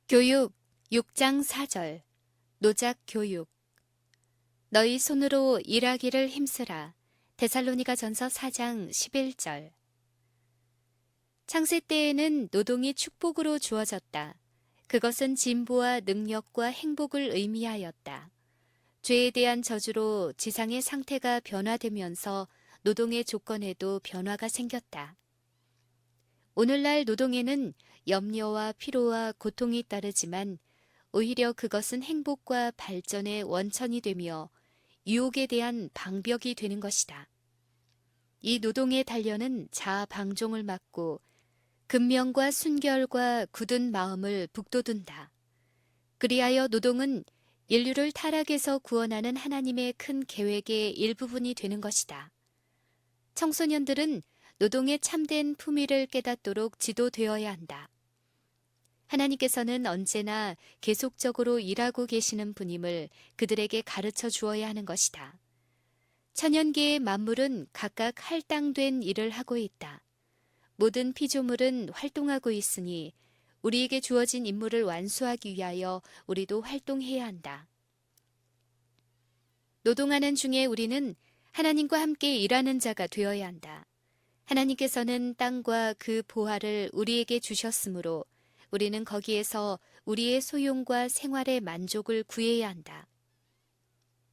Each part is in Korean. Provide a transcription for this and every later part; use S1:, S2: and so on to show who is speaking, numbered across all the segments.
S1: 교육 6장 4절 노작 교육 너희 손으로 일하기를 힘쓰라. 데살로니가 전서 4장 11절 창세 때에는 노동이 축복으로 주어졌다. 그것은 진보와 능력과 행복을 의미하였다. 죄에 대한 저주로 지상의 상태가 변화되면서 노동의 조건에도 변화가 생겼다. 오늘날 노동에는 염려와 피로와 고통이 따르지만 오히려 그것은 행복과 발전의 원천이 되며 유혹에 대한 방벽이 되는 것이다. 이 노동의 단련은 자아 방종을 막고 근면과 순결과 굳은 마음을 북돋운다. 그리하여 노동은 인류를 타락에서 구원하는 하나님의 큰 계획의 일부분이 되는 것이다. 청소년들은 노동의 참된 품위를 깨닫도록 지도되어야 한다. 하나님께서는 언제나 계속적으로 일하고 계시는 분임을 그들에게 가르쳐 주어야 하는 것이다. 천연계의 만물은 각각 할당된 일을 하고 있다. 모든 피조물은 활동하고 있으니 우리에게 주어진 임무를 완수하기 위하여 우리도 활동해야 한다. 노동하는 중에 우리는 하나님과 함께 일하는 자가 되어야 한다. 하나님께서는 땅과 그 보화를 우리에게 주셨으므로 우리는 거기에서 우리의 소용과 생활의 만족을 구해야 한다.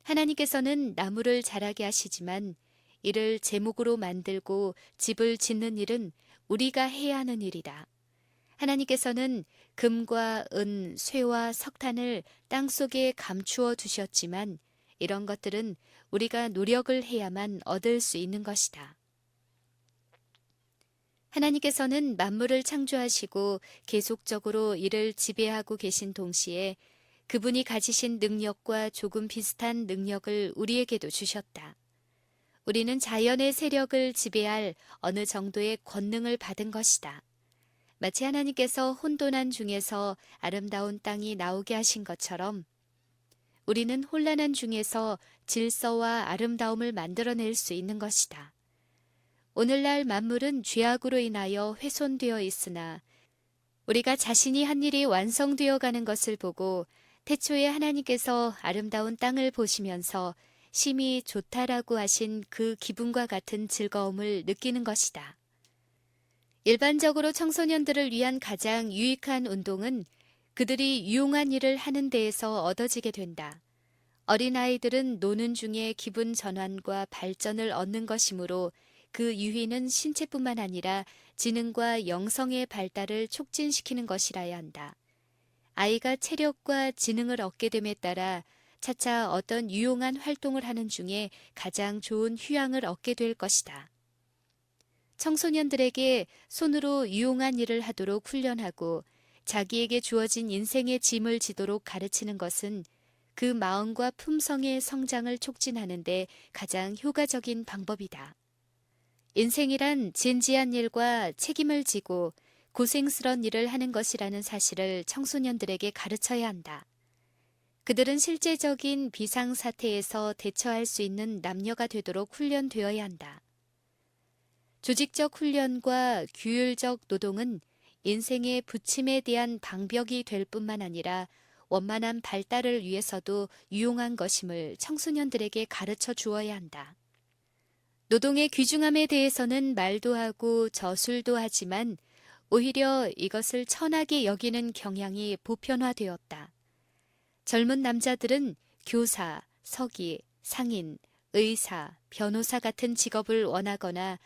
S1: 하나님께서는 나무를 자라게 하시지만 이를 제목으로 만들고 집을 짓는 일은 우리가 해야 하는 일이다. 하나님께서는 금과 은, 쇠와 석탄을 땅속에 감추어 두셨지만 이런 것들은 우리가 노력을 해야만 얻을 수 있는 것이다. 하나님께서는 만물을 창조하시고 계속적으로 이를 지배하고 계신 동시에 그분이 가지신 능력과 조금 비슷한 능력을 우리에게도 주셨다. 우리는 자연의 세력을 지배할 어느 정도의 권능을 받은 것이다. 마치 하나님께서 혼돈한 중에서 아름다운 땅이 나오게 하신 것처럼 우리는 혼란한 중에서 질서와 아름다움을 만들어낼 수 있는 것이다. 오늘날 만물은 죄악으로 인하여 훼손되어 있으나 우리가 자신이 한 일이 완성되어 가는 것을 보고 태초에 하나님께서 아름다운 땅을 보시면서 심히 좋다라고 하신 그 기분과 같은 즐거움을 느끼는 것이다. 일반적으로 청소년들을 위한 가장 유익한 운동은 그들이 유용한 일을 하는 데에서 얻어지게 된다. 어린아이들은 노는 중에 기분 전환과 발전을 얻는 것이므로 그 유희는 신체뿐만 아니라 지능과 영성의 발달을 촉진시키는 것이라야 한다. 아이가 체력과 지능을 얻게 됨에 따라 차차 어떤 유용한 활동을 하는 중에 가장 좋은 휴양을 얻게 될 것이다. 청소년들에게 손으로 유용한 일을 하도록 훈련하고 자기에게 주어진 인생의 짐을 지도록 가르치는 것은 그 마음과 품성의 성장을 촉진하는 데 가장 효과적인 방법이다. 인생이란 진지한 일과 책임을 지고 고생스런 일을 하는 것이라는 사실을 청소년들에게 가르쳐야 한다. 그들은 실제적인 비상사태에서 대처할 수 있는 남녀가 되도록 훈련되어야 한다. 조직적 훈련과 규율적 노동은 인생의 부침에 대한 방벽이 될 뿐만 아니라 원만한 발달을 위해서도 유용한 것임을 청소년들에게 가르쳐 주어야 한다. 노동의 귀중함에 대해서는 말도 하고 저술도 하지만 오히려 이것을 천하게 여기는 경향이 보편화되었다. 젊은 남자들은 교사, 서기, 상인, 의사, 변호사 같은 직업을 원하거나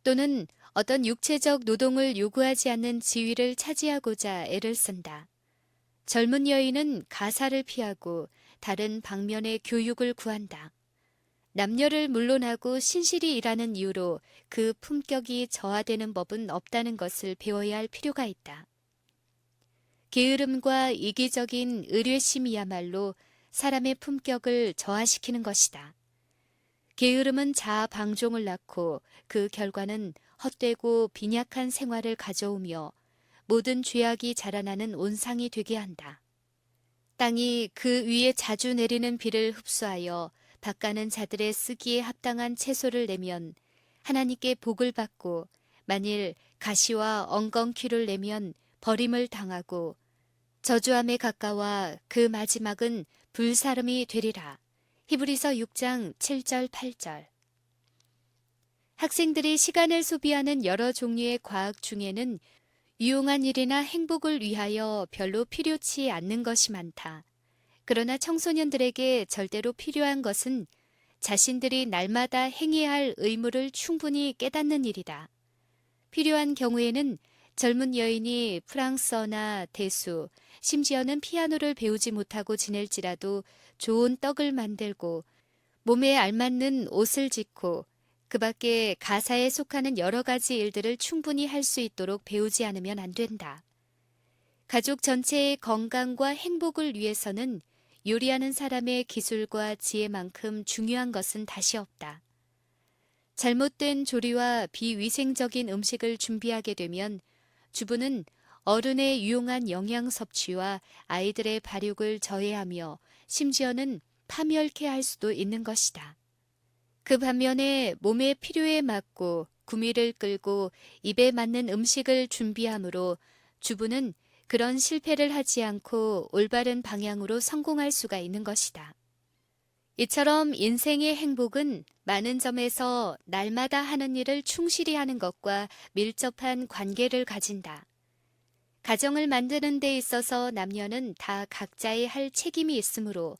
S1: 또는 어떤 육체적 노동을 요구하지 않는 지위를 차지하고자 애를 쓴다. 젊은 여인은 가사를 피하고 다른 방면의 교육을 구한다. 남녀를 물론하고 신실히 일하는 이유로 그 품격이 저하되는 법은 없다는 것을 배워야 할 필요가 있다. 게으름과 이기적인 의뢰심이야말로 사람의 품격을 저하시키는 것이다. 게으름은 자아 방종을 낳고 그 결과는 헛되고 빈약한 생활을 가져오며 모든 죄악이 자라나는 온상이 되게 한다. 땅이 그 위에 자주 내리는 비를 흡수하여 밭가는 자들의 쓰기에 합당한 채소를 내면 하나님께 복을 받고 만일 가시와 엉겅퀴를 내면 버림을 당하고 저주함에 가까워 그 마지막은 불사름이 되리라. 히브리서 6장 7절 8절. 학생들이 시간을 소비하는 여러 종류의 과학 중에는 유용한 일이나 행복을 위하여 별로 필요치 않는 것이 많다. 그러나 청소년들에게 절대로 필요한 것은 자신들이 날마다 행해야 할 의무를 충분히 깨닫는 일이다. 필요한 경우에는 젊은 여인이 프랑스어나 대수, 심지어는 피아노를 배우지 못하고 지낼지라도 좋은 떡을 만들고 몸에 알맞는 옷을 짓고 그 밖에 가사에 속하는 여러 가지 일들을 충분히 할 수 있도록 배우지 않으면 안 된다. 가족 전체의 건강과 행복을 위해서는 요리하는 사람의 기술과 지혜만큼 중요한 것은 다시 없다. 잘못된 조리와 비위생적인 음식을 준비하게 되면 주부는 어른의 유용한 영양 섭취와 아이들의 발육을 저해하며 심지어는 파멸케 할 수도 있는 것이다. 그 반면에 몸의 필요에 맞고 구미를 끌고 입에 맞는 음식을 준비함으로 주부는 그런 실패를 하지 않고 올바른 방향으로 성공할 수가 있는 것이다. 이처럼 인생의 행복은 많은 점에서 날마다 하는 일을 충실히 하는 것과 밀접한 관계를 가진다. 가정을 만드는 데 있어서 남녀는 다 각자의 할 책임이 있으므로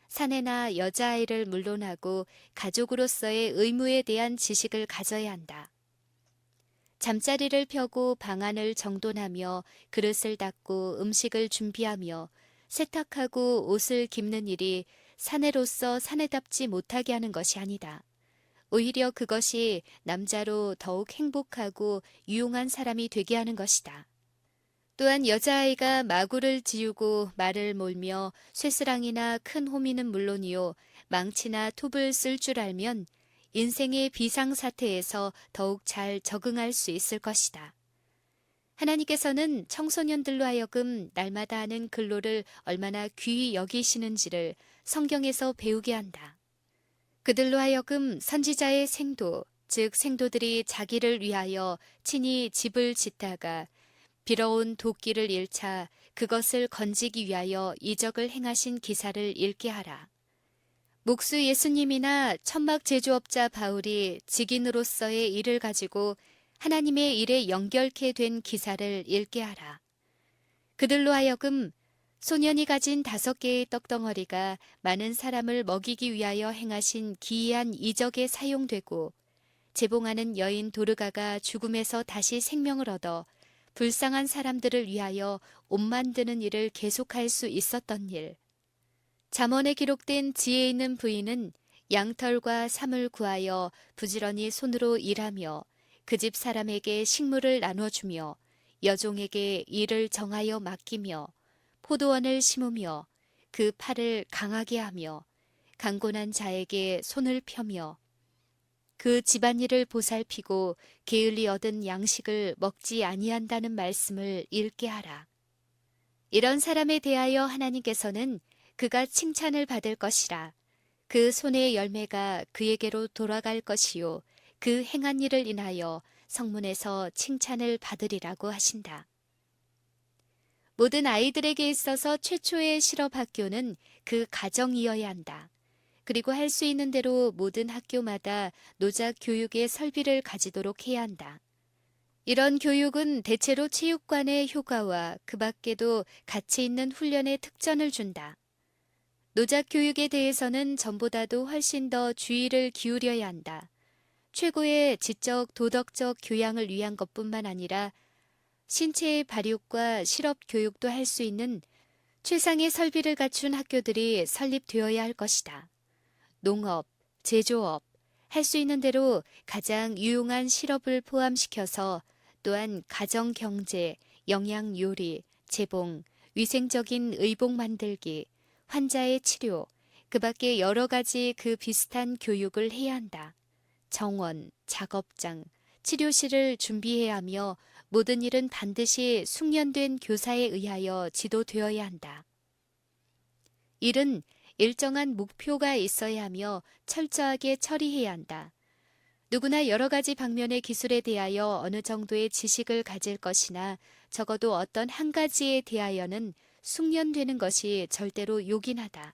S1: 사내나 여자아이를 물론하고 가족으로서의 의무에 대한 지식을 가져야 한다. 잠자리를 펴고 방안을 정돈하며 그릇을 닦고 음식을 준비하며 세탁하고 옷을 깁는 일이 사내로서 사내답지 못하게 하는 것이 아니다. 오히려 그것이 남자로 더욱 행복하고 유용한 사람이 되게 하는 것이다. 또한 여자아이가 마구를 지우고 말을 몰며 쇠스랑이나 큰 호미는 물론이요 망치나 톱을 쓸 줄 알면 인생의 비상사태에서 더욱 잘 적응할 수 있을 것이다. 하나님께서는 청소년들로 하여금 날마다 하는 근로를 얼마나 귀히 여기시는지를 성경에서 배우게 한다. 그들로 하여금 선지자의 생도, 즉 생도들이 자기를 위하여 친히 집을 짓다가 빌어온 도끼를 잃자 그것을 건지기 위하여 이적을 행하신 기사를 읽게 하라. 목수 예수님이나 천막 제조업자 바울이 직인으로서의 일을 가지고 하나님의 일에 연결케 된 기사를 읽게 하라. 그들로 하여금 소년이 가진 5개의 떡덩어리가 많은 사람을 먹이기 위하여 행하신 기이한 이적에 사용되고 재봉하는 여인 도르가가 죽음에서 다시 생명을 얻어 불쌍한 사람들을 위하여 옷 만드는 일을 계속할 수 있었던 일. 잠언에 기록된 지혜 있는 부인은 양털과 삼을 구하여 부지런히 손으로 일하며 그 집 사람에게 식물을 나눠주며 여종에게 일을 정하여 맡기며 포도원을 심으며 그 팔을 강하게 하며 강곤한 자에게 손을 펴며 그 집안일을 보살피고 게을리 얻은 양식을 먹지 아니한다는 말씀을 읽게 하라. 이런 사람에 대하여 하나님께서는 그가 칭찬을 받을 것이라. 그 손의 열매가 그에게로 돌아갈 것이요 그 행한 일을 인하여 성문에서 칭찬을 받으리라고 하신다. 모든 아이들에게 있어서 최초의 실업학교는 그 가정이어야 한다. 그리고 할 수 있는 대로 모든 학교마다 노작 교육의 설비를 가지도록 해야 한다. 이런 교육은 대체로 체육관의 효과와 그 밖에도 가치 있는 훈련의 특전을 준다. 노작 교육에 대해서는 전보다도 훨씬 더 주의를 기울여야 한다. 최고의 지적, 도덕적 교양을 위한 것뿐만 아니라 신체의 발육과 실업 교육도 할 수 있는 최상의 설비를 갖춘 학교들이 설립되어야 할 것이다. 농업, 제조업, 할 수 있는 대로 가장 유용한 실업을 포함시켜서 또한 가정경제, 영양요리, 재봉, 위생적인 의복 만들기, 환자의 치료, 그 밖에 여러 가지 그 비슷한 교육을 해야 한다. 정원, 작업장, 치료실을 준비해야 하며 모든 일은 반드시 숙련된 교사에 의하여 지도되어야 한다. 일은 일정한 목표가 있어야 하며 철저하게 처리해야 한다. 누구나 여러 가지 방면의 기술에 대하여 어느 정도의 지식을 가질 것이나 적어도 어떤 한 가지에 대하여는 숙련되는 것이 절대로 요긴하다.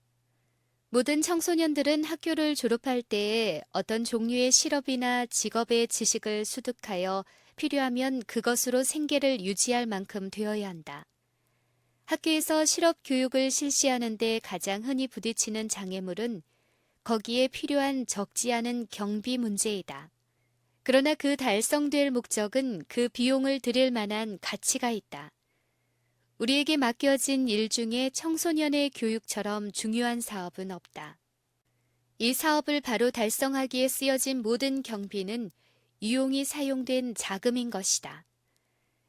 S1: 모든 청소년들은 학교를 졸업할 때에 어떤 종류의 실업이나 직업의 지식을 수득하여 필요하면 그것으로 생계를 유지할 만큼 되어야 한다. 학교에서 실업 교육을 실시하는 데 가장 흔히 부딪히는 장애물은 거기에 필요한 적지 않은 경비 문제이다. 그러나 그 달성될 목적은 그 비용을 들일 만한 가치가 있다. 우리에게 맡겨진 일 중에 청소년의 교육처럼 중요한 사업은 없다. 이 사업을 바로 달성하기에 쓰여진 모든 경비는 유용히 사용된 자금인 것이다.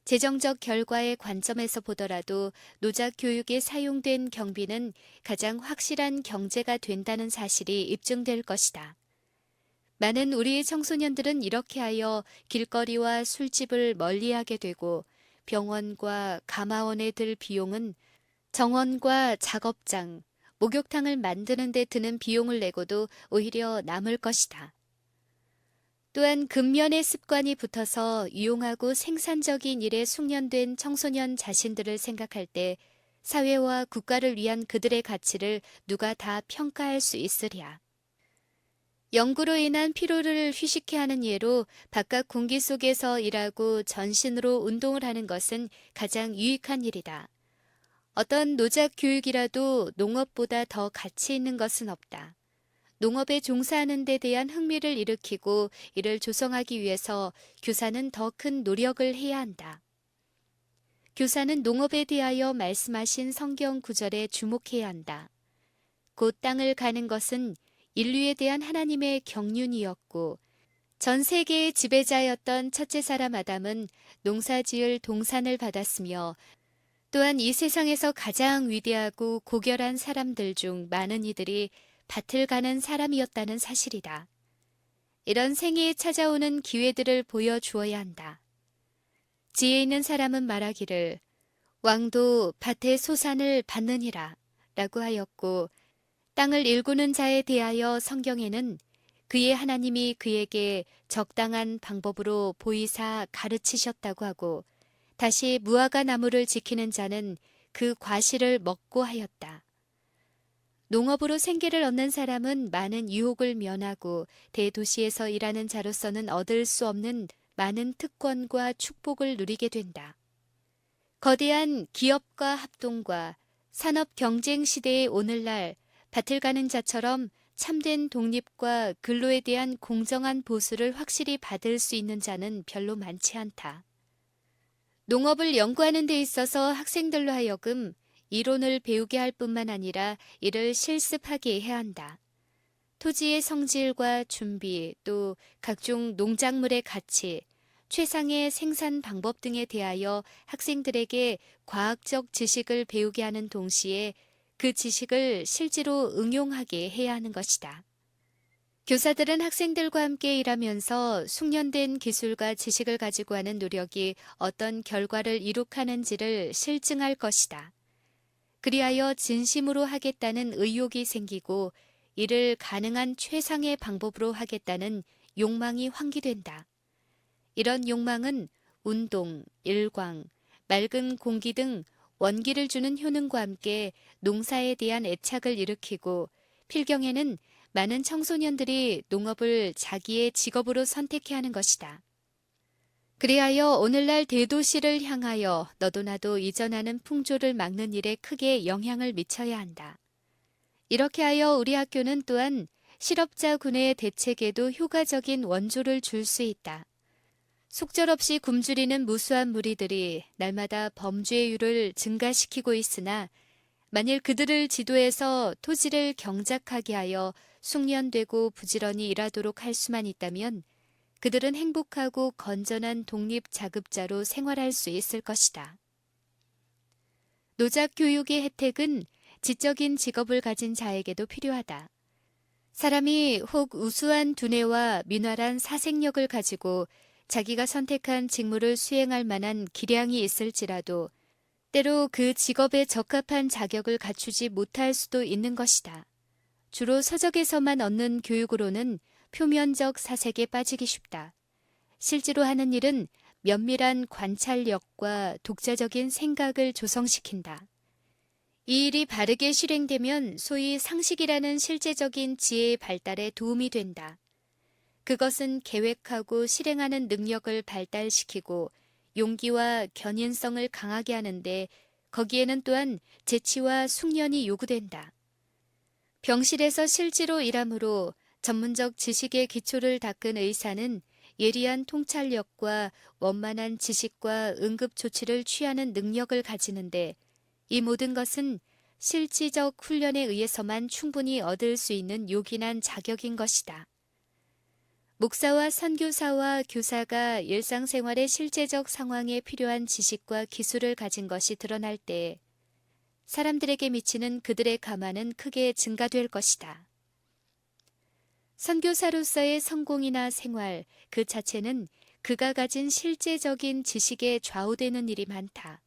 S1: 재정적 결과의 관점에서 보더라도 노작 교육에 사용된 경비는 가장 확실한 경제가 된다는 사실이 입증될 것이다. 많은 우리의 청소년들은 이렇게 하여 길거리와 술집을 멀리하게 되고 병원과 가마원에 들 비용은 정원과 작업장, 목욕탕을 만드는 데 드는 비용을 내고도 오히려 남을 것이다. 또한 근면의 습관이 붙어서 유용하고 생산적인 일에 숙련된 청소년 자신들을 생각할 때 사회와 국가를 위한 그들의 가치를 누가 다 평가할 수 있으랴. 연구로 인한 피로를 휴식케 하는 예로 바깥 공기 속에서 일하고 전신으로 운동을 하는 것은 가장 유익한 일이다. 어떤 노작 교육이라도 농업보다 더 가치 있는 것은 없다. 농업에 종사하는 데 대한 흥미를 일으키고 이를 조성하기 위해서 교사는 더 큰 노력을 해야 한다. 교사는 농업에 대하여 말씀하신 성경 구절에 주목해야 한다. 곧 땅을 가는 것은 인류에 대한 하나님의 경륜이었고 전 세계의 지배자였던 첫째 사람 아담은 농사지을 동산을 받았으며 또한 이 세상에서 가장 위대하고 고결한 사람들 중 많은 이들이 밭을 가는 사람이었다는 사실이다. 이런 생애에 찾아오는 기회들을 보여주어야 한다. 지혜 있는 사람은 말하기를 왕도 밭의 소산을 받느니라 라고 하였고 땅을 일구는 자에 대하여 성경에는 그의 하나님이 그에게 적당한 방법으로 보이사 가르치셨다고 하고 다시 무화과 나무를 지키는 자는 그 과실을 먹고 하였다. 농업으로 생계를 얻는 사람은 많은 유혹을 면하고 대도시에서 일하는 자로서는 얻을 수 없는 많은 특권과 축복을 누리게 된다. 거대한 기업과 합동과 산업 경쟁 시대의 오늘날 밭을 가는 자처럼 참된 독립과 근로에 대한 공정한 보수를 확실히 받을 수 있는 자는 별로 많지 않다. 농업을 연구하는 데 있어서 학생들로 하여금 이론을 배우게 할 뿐만 아니라 이를 실습하게 해야 한다. 토지의 성질과 준비, 또 각종 농작물의 가치, 최상의 생산 방법 등에 대하여 학생들에게 과학적 지식을 배우게 하는 동시에 그 지식을 실제로 응용하게 해야 하는 것이다. 교사들은 학생들과 함께 일하면서 숙련된 기술과 지식을 가지고 하는 노력이 어떤 결과를 이룩하는지를 실증할 것이다. 그리하여 진심으로 하겠다는 의욕이 생기고 이를 가능한 최상의 방법으로 하겠다는 욕망이 환기된다. 이런 욕망은 운동, 일광, 맑은 공기 등 원기를 주는 효능과 함께 농사에 대한 애착을 일으키고 필경에는 많은 청소년들이 농업을 자기의 직업으로 선택해야 하는 것이다. 그리하여 오늘날 대도시를 향하여 너도 나도 이전하는 풍조를 막는 일에 크게 영향을 미쳐야 한다. 이렇게 하여 우리 학교는 또한 실업자 군의 대책에도 효과적인 원조를 줄 수 있다. 속절없이 굶주리는 무수한 무리들이 날마다 범죄율을 증가시키고 있으나 만일 그들을 지도해서 토지를 경작하게 하여 숙련되고 부지런히 일하도록 할 수만 있다면 그들은 행복하고 건전한 독립자급자로 생활할 수 있을 것이다. 노작 교육의 혜택은 지적인 직업을 가진 자에게도 필요하다. 사람이 혹 우수한 두뇌와 민활한 사생력을 가지고 자기가 선택한 직무를 수행할 만한 기량이 있을지라도 때로 그 직업에 적합한 자격을 갖추지 못할 수도 있는 것이다. 주로 서적에서만 얻는 교육으로는 표면적 사색에 빠지기 쉽다. 실제로 하는 일은 면밀한 관찰력과 독자적인 생각을 조성시킨다. 이 일이 바르게 실행되면 소위 상식이라는 실제적인 지혜의 발달에 도움이 된다. 그것은 계획하고 실행하는 능력을 발달시키고 용기와 견인성을 강하게 하는데 거기에는 또한 재치와 숙련이 요구된다. 병실에서 실제로 일함으로 전문적 지식의 기초를 닦은 의사는 예리한 통찰력과 원만한 지식과 응급 조치를 취하는 능력을 가지는데 이 모든 것은 실질적 훈련에 의해서만 충분히 얻을 수 있는 요긴한 자격인 것이다. 목사와 선교사와 교사가 일상생활의 실제적 상황에 필요한 지식과 기술을 가진 것이 드러날 때 사람들에게 미치는 그들의 감화는 크게 증가될 것이다. 선교사로서의 성공이나 생활 그 자체는 그가 가진 실제적인 지식에 좌우되는 일이 많다.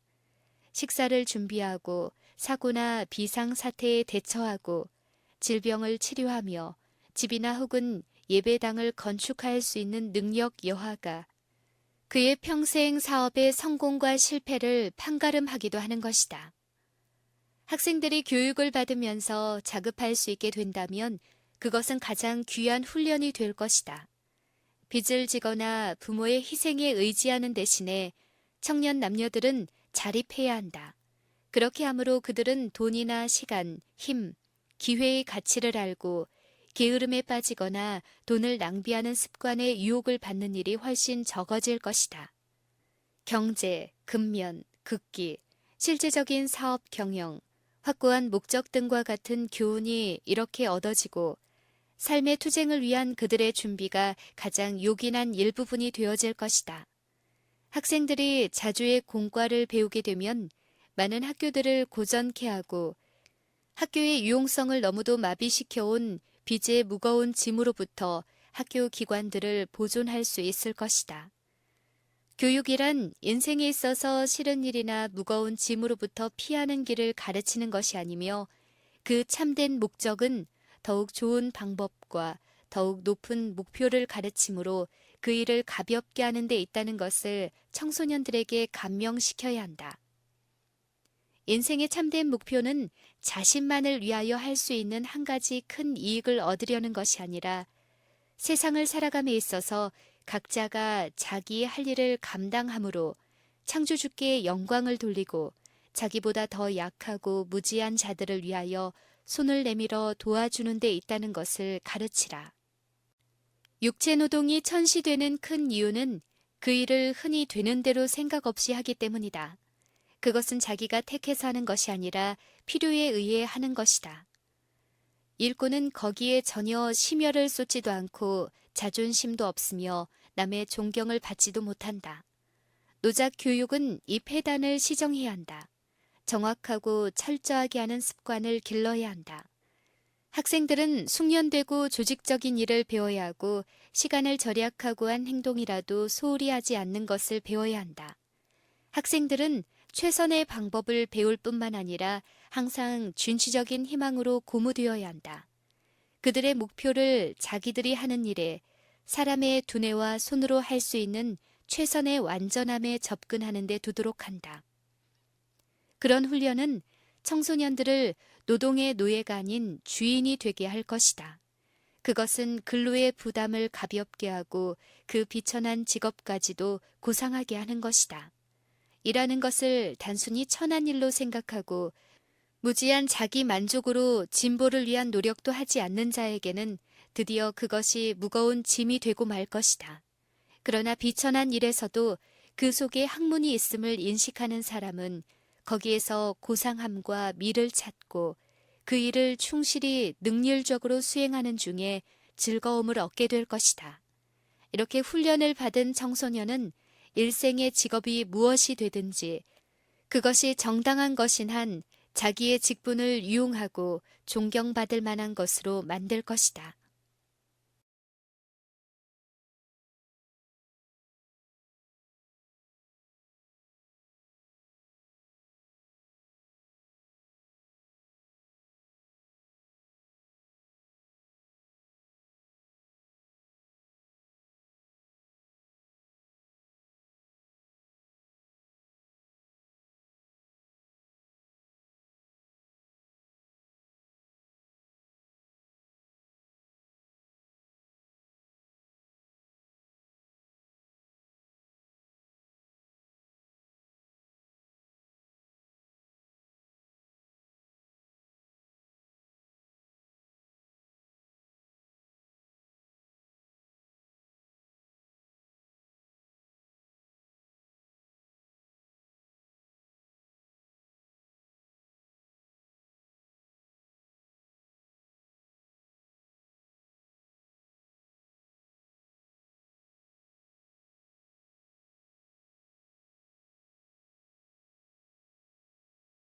S1: 식사를 준비하고 사고나 비상사태에 대처하고 질병을 치료하며 집이나 혹은 예배당을 건축할 수 있는 능력 여하가 그의 평생 사업의 성공과 실패를 판가름하기도 하는 것이다. 학생들이 교육을 받으면서 자급할 수 있게 된다면 그것은 가장 귀한 훈련이 될 것이다. 빚을 지거나 부모의 희생에 의지하는 대신에 청년 남녀들은 자립해야 한다. 그렇게 함으로 그들은 돈이나 시간, 힘, 기회의 가치를 알고 게으름에 빠지거나 돈을 낭비하는 습관의 유혹을 받는 일이 훨씬 적어질 것이다. 경제, 근면, 극기, 실제적인 사업 경영, 확고한 목적 등과 같은 교훈이 이렇게 얻어지고 삶의 투쟁을 위한 그들의 준비가 가장 요긴한 일부분이 되어질 것이다. 학생들이 자주의 공과를 배우게 되면 많은 학교들을 고전케 하고 학교의 유용성을 너무도 마비시켜온 빚의 무거운 짐으로부터 학교 기관들을 보존할 수 있을 것이다. 교육이란 인생에 있어서 싫은 일이나 무거운 짐으로부터 피하는 길을 가르치는 것이 아니며 그 참된 목적은 더욱 좋은 방법과 더욱 높은 목표를 가르침으로 그 일을 가볍게 하는 데 있다는 것을 청소년들에게 감명시켜야 한다. 인생의 참된 목표는 자신만을 위하여 할 수 있는 한 가지 큰 이익을 얻으려는 것이 아니라 세상을 살아감에 있어서 각자가 자기의 할 일을 감당함으로 창조주께 영광을 돌리고 자기보다 더 약하고 무지한 자들을 위하여 손을 내밀어 도와주는 데 있다는 것을 가르치라. 육체노동이 천시되는 큰 이유는 그 일을 흔히 되는 대로 생각 없이 하기 때문이다. 그것은 자기가 택해서 하는 것이 아니라 필요에 의해 하는 것이다. 일꾼은 거기에 전혀 심혈을 쏟지도 않고 자존심도 없으며 남의 존경을 받지도 못한다. 노작 교육은 이 폐단을 시정해야 한다. 정확하고 철저하게 하는 습관을 길러야 한다. 학생들은 숙련되고 조직적인 일을 배워야 하고 시간을 절약하고 한 행동이라도 소홀히 하지 않는 것을 배워야 한다. 학생들은 최선의 방법을 배울 뿐만 아니라 항상 준치적인 희망으로 고무되어야 한다. 그들의 목표를 자기들이 하는 일에 사람의 두뇌와 손으로 할 수 있는 최선의 완전함에 접근하는 데 두도록 한다. 그런 훈련은 청소년들을 노동의 노예가 아닌 주인이 되게 할 것이다. 그것은 근로의 부담을 가볍게 하고 그 비천한 직업까지도 고상하게 하는 것이다. 일하는 것을 단순히 천한 일로 생각하고 무지한 자기 만족으로 진보를 위한 노력도 하지 않는 자에게는 드디어 그것이 무거운 짐이 되고 말 것이다. 그러나 비천한 일에서도 그 속에 학문이 있음을 인식하는 사람은 거기에서 고상함과 미를 찾고 그 일을 충실히 능률적으로 수행하는 중에 즐거움을 얻게 될 것이다. 이렇게 훈련을 받은 청소년은 일생의 직업이 무엇이 되든지 그것이 정당한 것인 한 자기의 직분을 이용하고 존경받을 만한 것으로 만들 것이다.